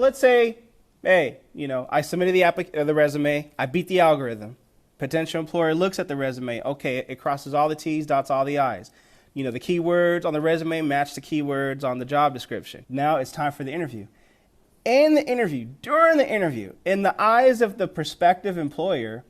let's say, hey, I submitted the resume. I beat the algorithm. Potential employer looks at the resume. Okay, it crosses all the T's, dots all the I's. The keywords on the resume match the keywords on the job description. Now it's time for the interview. During the interview, in the eyes of the prospective employer,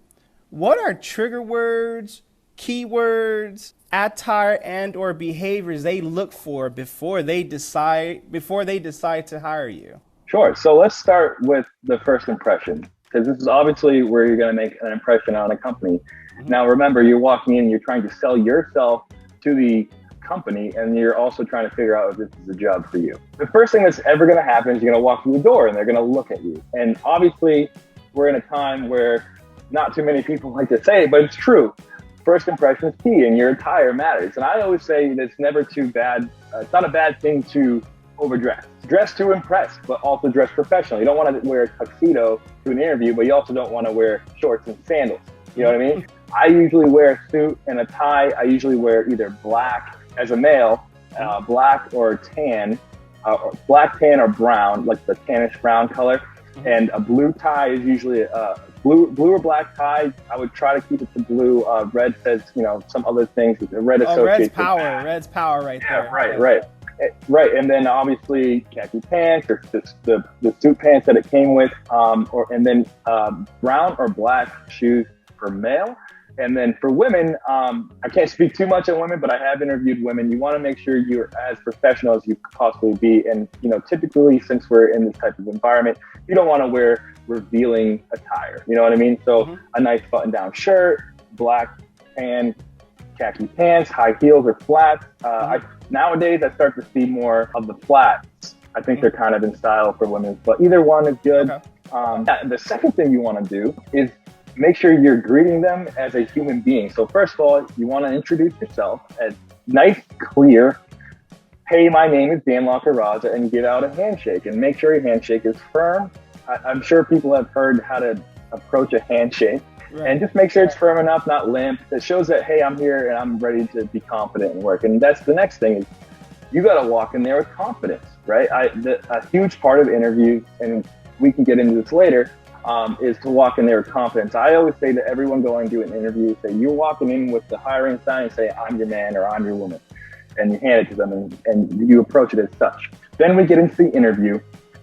what are trigger words, keywords, attire, and or behaviors they look for before they decide to hire you? Sure. So let's start with the first impression, because this is obviously where you're going to make an impression on a company. Mm-hmm. Now, remember, you're walking in, you're trying to sell yourself to the company, and you're also trying to figure out if this is a job for you. The first thing that's ever going to happen is you're going to walk through the door and they're going to look at you. And obviously, we're in a time where not too many people like to say it, but it's true. First impression is key, and your attire matters. And I always say that it's never too bad. It's not a bad thing to overdress. Dress to impress, but also dress professional. You don't want to wear a tuxedo to an interview, but you also don't want to wear shorts and sandals. You know what I mean? I usually wear a suit and a tie. I usually wear either black as a male, black or tan, black, tan, or brown, like the tannish brown color. And a blue tie is usually a blue or black tie. I would try to keep it to blue. Red says, some other things. Red associates. Red's power right there. Right. And then obviously khaki pants or the suit pants that it came with, and then brown or black shoes for male. And then for women, I can't speak too much on women, but I have interviewed women. You want to make sure you're as professional as you could possibly be. And, typically, since we're in this type of environment, you don't want to wear revealing attire. You know what I mean? So a nice button-down shirt, black, tan, khaki pants, high heels or flats. Nowadays, I start to see more of the flats. I think they're kind of in style for women, but either one is good. Okay. The second thing you want to do is make sure you're greeting them as a human being. So first of all, you want to introduce yourself as nice, clear, hey, my name is Dan Lacorazza, and give out a handshake. And make sure your handshake is firm. I'm sure people have heard how to approach a handshake. Right. And just make sure it's firm enough, not limp. It shows that, hey, I'm here and I'm ready to be confident and work. And that's the next thing is you got to walk in there with confidence, right? A huge part of interviews, and we can get into this later, is to walk in there with confidence. I always say to everyone going to an interview, say you're walking in with the hiring sign and say, I'm your man or I'm your woman. And you hand it to them and you approach it as such. Then we get into the interview.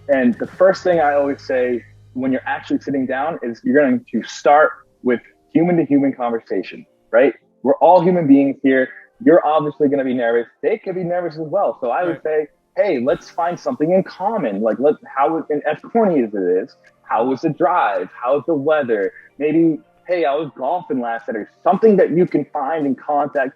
And the first thing I always say when you're actually sitting down is you're going to start with human to human conversation, right? We're all human beings here. You're obviously going to be nervous. They could be nervous as well. So I would say, hey, let's find something in common. Like, and as corny as it is, how was the drive? How's the weather? Maybe, hey, I was golfing last Saturday. Something that you can find in contact.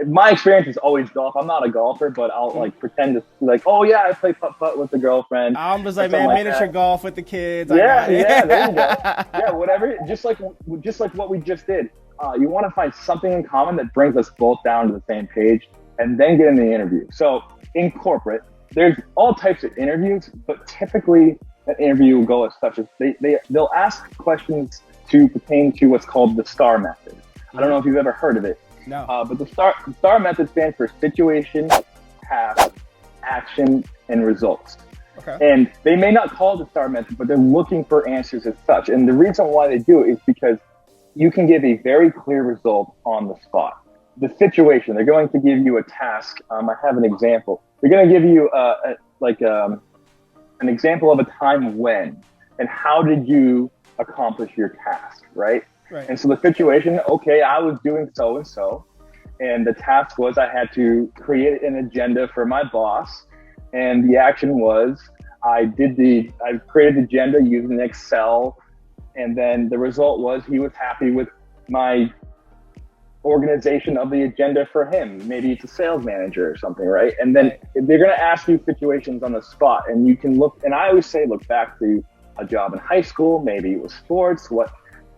My experience is always golf. I'm not a golfer, but I'll pretend to oh yeah, I play putt-putt with the girlfriend. I'm just like, man, miniature golf with the kids. Yeah, there you go. Yeah, whatever. Just like what we just did. You want to find something in common that brings us both down to the same page, and then get in the interview. So in corporate, there's all types of interviews, but typically an interview will go as such as they'll ask questions to pertain to what's called the STAR method. I don't know if you've ever heard of it. No. But the STAR method stands for situation, task, action, and results. Okay. And they may not call it the STAR method, but they're looking for answers as such. And the reason why they do it is because you can give a very clear result on the spot. The situation, they're going to give you a task. I have an example. They're going to give you an example of a time when, and how did you accomplish your task, right? Right. And so the situation, okay, I was doing so-and-so, and the task was I had to create an agenda for my boss, and the action was I created the agenda using Excel, and then the result was he was happy with my organization of the agenda for him. Maybe it's a sales manager or something, right? And then they're going to ask you situations on the spot, and you can look, and I always say look back to a job in high school, maybe it was sports, what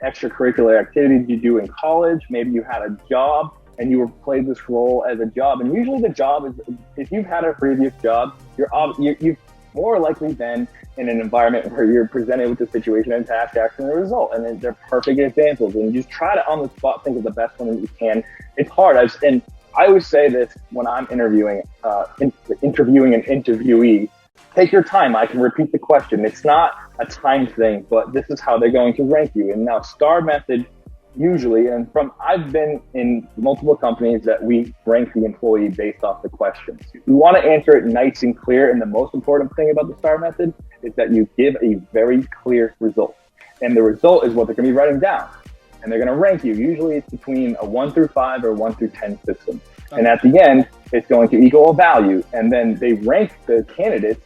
extracurricular activity did you do in college? Maybe you had a job and you played this role as a job. And usually the job is, if you've had a previous job, you've more likely been in an environment where you're presented with the situation and task, action, and result. And they're perfect examples. And you just try to, on the spot, think of the best one that you can. It's hard. And I always say this when I'm interviewing an interviewee, Take your time. I can repeat the question. It's not a time thing, but this is how they're going to rank you. And now STAR method, usually, and I've been in multiple companies that we rank the employee based off the questions. We want to answer it nice and clear. And the most important thing about the STAR method is that you give a very clear result. And the result is what they're going to be writing down. And they're going to rank you. Usually it's between a 1 through 5 or 1 through 10 system. Okay. And at the end, it's going to equal a value. And then they rank the candidates.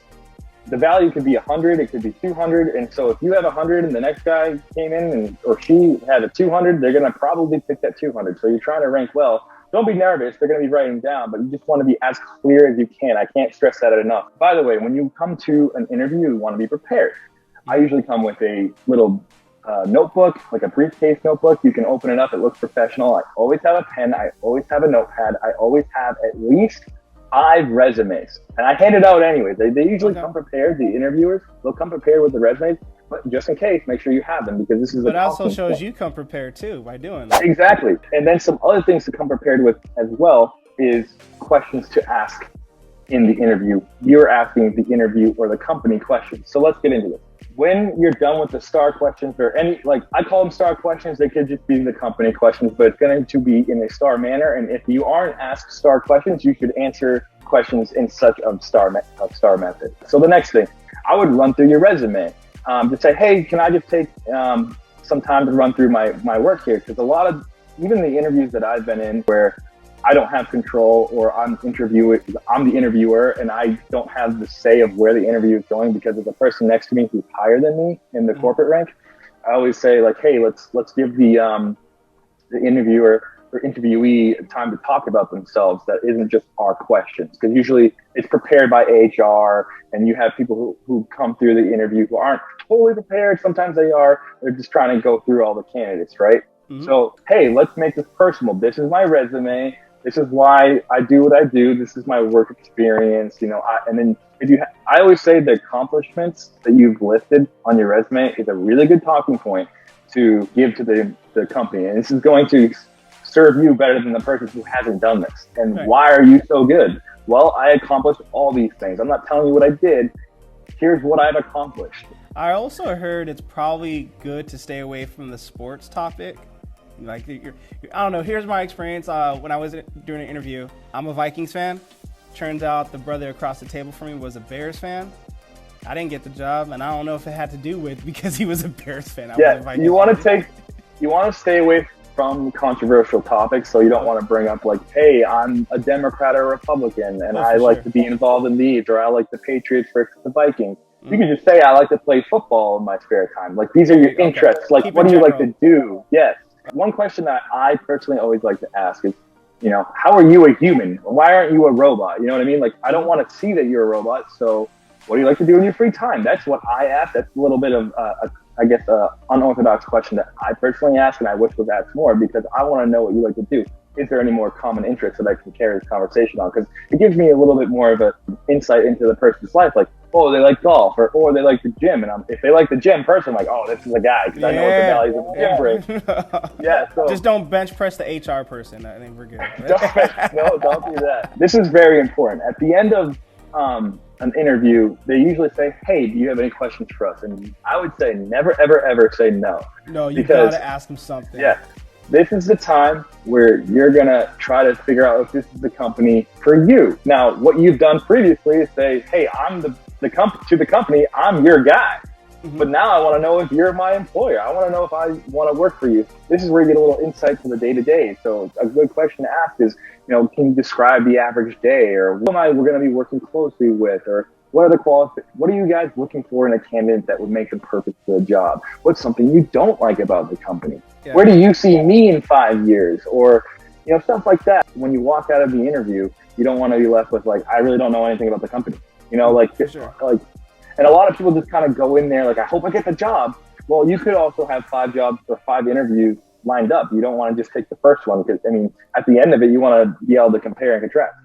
The value could be 100, it could be 200. And so if you have 100 and the next guy came in or she had a 200, they're going to probably pick that 200. So you're trying to rank well. Don't be nervous. They're going to be writing down, but you just want to be as clear as you can. I can't stress that enough. By the way, when you come to an interview, you want to be prepared. I usually come with a little notebook, like a briefcase notebook. You can open it up. It looks professional. I always have a pen. I always have a notepad. I always have at least 5 resumes, and I hand it out anyways. They usually come prepared. The interviewers, they'll come prepared with the resumes, but just in case, make sure you have them, because this is. But it also shows you come prepared too by doing that. Exactly. And then some other things to come prepared with as well is questions to ask in the interview. You're asking the interview or the company questions. So let's get into this. When you're done with the STAR questions, or any, like I call them STAR questions, they could just be the company questions, but it's going to be in a STAR manner. And if you aren't asked STAR questions, you should answer questions in such a STAR method. So the next thing, I would run through your resume to say, hey, can I just take some time to run through my work here? Because a lot of, even the interviews that I've been in where I don't have control, or I'm the interviewer and I don't have the say of where the interview is going because there's a person next to me who's higher than me in the corporate rank. I always say, like, hey, let's give the interviewer or interviewee time to talk about themselves. That isn't just our questions, because usually it's prepared by HR, and you have people who come through the interview who aren't totally prepared. Sometimes they are. They're just trying to go through all the candidates, right? Mm-hmm. So, hey, let's make this personal. This is my resume. This is why I do what I do. This is my work experience, and then I always say the accomplishments that you've listed on your resume is a really good talking point to give to the company. And this is going to serve you better than the person who hasn't done this. And right. Why are you so good? Well, I accomplished all these things. I'm not telling you what I did. Here's what I've accomplished. I also heard it's probably good to stay away from the sports topic. Like, I don't know. Here's my experience. When I was doing an interview, I'm a Vikings fan. Turns out the brother across the table from me was a Bears fan. I didn't get the job, and I don't know if it had to do with because he was a Bears fan. You want to stay away from controversial topics, so you don't want to bring up like, hey, I'm a Democrat or Republican, and I like to be involved in these, or I like the Patriots versus the Vikings. You can just say, I like to play football in my spare time. Like, these are your interests. Like, what do you like to do? Yes. One question that I personally always like to ask is, how are you a human? Why aren't you a robot? You know what I mean? Like, I don't want to see that you're a robot. So what do you like to do in your free time? That's what I ask. That's a little bit of, unorthodox question that I personally ask, and I wish was asked more, because I want to know what you like to do. Is there any more common interests that I can carry this conversation on? Because it gives me a little bit more of an insight into the person's life. Like, oh, they like golf, or they like the gym. And if they like the gym person, I'm like, oh, this is a guy, because I know what the values of the gym bring. Yeah, so just don't bench press the HR person. I think we're good. don't do that. This is very important. At the end of an interview, they usually say, hey, do you have any questions for us? And I would say never, ever, ever say no. No, you got to ask them something. Yeah. This is the time where you're going to try to figure out if this is the company for you. Now, what you've done previously is say, hey, I'm to the company, I'm your guy. Mm-hmm. But now I want to know if you're my employer. I want to know if I want to work for you. This is where you get a little insight to the day-to-day. So a good question to ask is, can you describe the average day, or what we're going to be working closely with, or what are you guys looking for in a candidate that would make them perfect for the job? What's something you don't like about the company? Yeah. Where do you see me in 5 years? Or, stuff like that. When you walk out of the interview, you don't want to be left with like, I really don't know anything about the company. And a lot of people just kind of go in there like, I hope I get the job. Well, you could also have 5 jobs or 5 interviews lined up. You don't want to just take the first one, because, at the end of it, you want to be able to compare and contrast.